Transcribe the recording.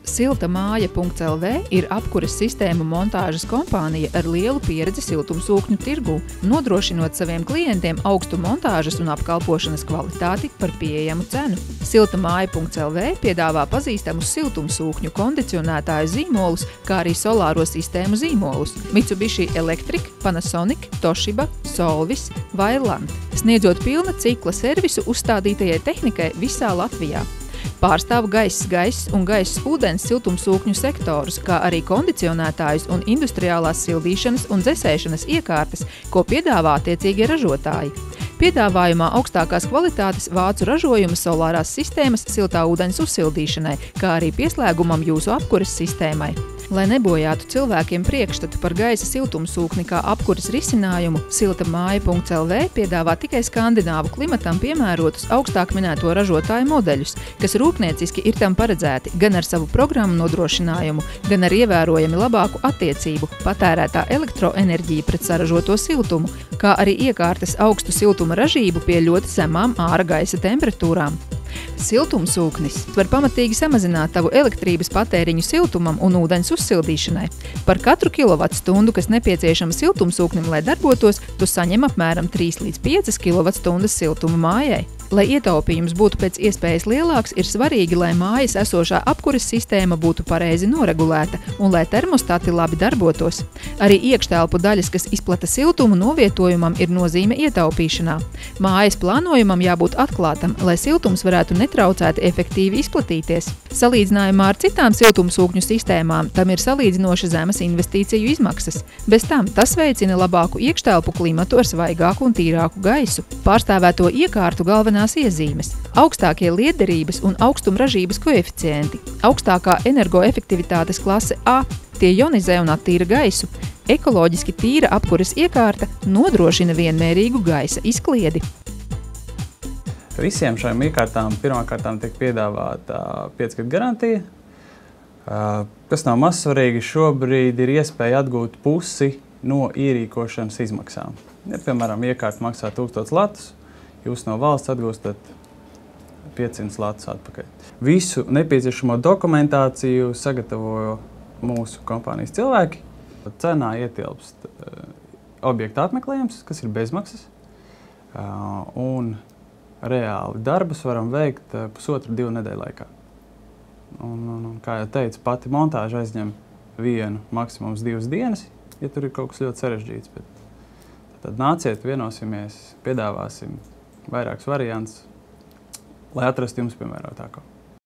Siltamāja.lv ir apkures sistēmu montāžas kompānija ar lielu pieredzi siltumsūkņu tirgū, nodrošinot saviem klientiem augstu montāžas un apkalpošanas kvalitāti par pieejamu cenu. Siltamāja.lv piedāvā pazīstamus siltumsūkņu kondicionētāju zīmolus, kā arī solāro sistēmu zīmolus – Mitsubishi Electric, Panasonic, Toshiba, Solvis, Vaillant, sniedzot pilna cikla servisu uzstādītajai tehnikai visā Latvijā. Pārstāv gaiss un ūdens siltumsūkņu sektorus, kā arī kondicionētājus un industriālās sildīšanas un dzesēšanas iekārtas, ko piedāvā attiecīgie ražotāji. Piedāvājumā augstākās kvalitātes vācu ražojuma solārās sistēmas siltā ūdens uzsildīšanai, kā arī pieslēgumam jūsu apkures sistēmai. Lai nebojātu cilvēkiem priekšstatu par gaisa siltumsūkni kā apkures risinājumu, Siltamāja.lv piedāvā tikai skandināvu klimatam piemērotus augstāk minēto ražotāju modeļus, kas rūpnieciski ir tam paredzēti gan ar savu programmu nodrošinājumu, gan ar ievērojami labāku attiecību patērētā elektroenerģija pret saražoto siltumu, kā arī iekārtas augstu siltuma ražību pie ļoti zemām āra gaisa temperatūrām. Siltumsūknis var pamatīgi samazināt tavu elektrības patēriņu siltumam un ūdens uzsildīšanai. Par katru kilovatstundu, kas nepieciešama siltumsūknim, lai darbotos, tu saņem apmēram 3 līdz 5 kilovatstundas siltuma mājai. Lai ietaupījums būtu pēc iespējas lielāks, ir svarīgi, lai mājas esošā apkures sistēma būtu pareizi noregulēta un lai termostati labi darbotos. Arī iekštelpu daļas, kas izplata siltumu novietojumam, ir nozīme ietaupīšanā. Mājas plānojumam jābūt atklātam, lai siltums varētu netraucēti efektīvi izplatīties. Salīdzinājumā ar citām siltumsūkņu sistēmām tam ir salīdzinoši zemas investīciju izmaksas. Bez tam tas veicina labāku iekštelpu klimatu ar svaigāku un tīrāku gaisu. Pārstāvēto iekārtu galvenās iezīmes – augstākie lietderības un augstumražības koeficienti, augstākā energoefektivitātes klase A, tie ionizē un attīra gaisu, ekoloģiski tīra apkures iekārta nodrošina vienmērīgu gaisa izkliedi. Visiem šajām iekārtām pirmkārtām tiek piedāvāta 5 gadu garantija. Kas nav maz svarīgi, šobrīd ir iespēja atgūt pusi no ierīkošanas izmaksām. Ja, piemēram, iekārta maksā 1000 latus, jūs no valsts atgūstat 500 latus atpakaļ. Visu nepieciešamo dokumentāciju sagatavoja mūsu kompānijas cilvēki. Cenā ietilpst objekta apmeklējums, kas ir bezmaksas, un reāli darbus varam veikt 1,5–2 nedēļu laikā. Un, kā jau teicu, pati montāža aizņem 1, maksimums 2 dienas, ja tur ir kaut kas ļoti sarežģīts. Tad nāciet, vienosimies, piedāvāsim vairākus variantus, lai atrastu jums piemērotāko.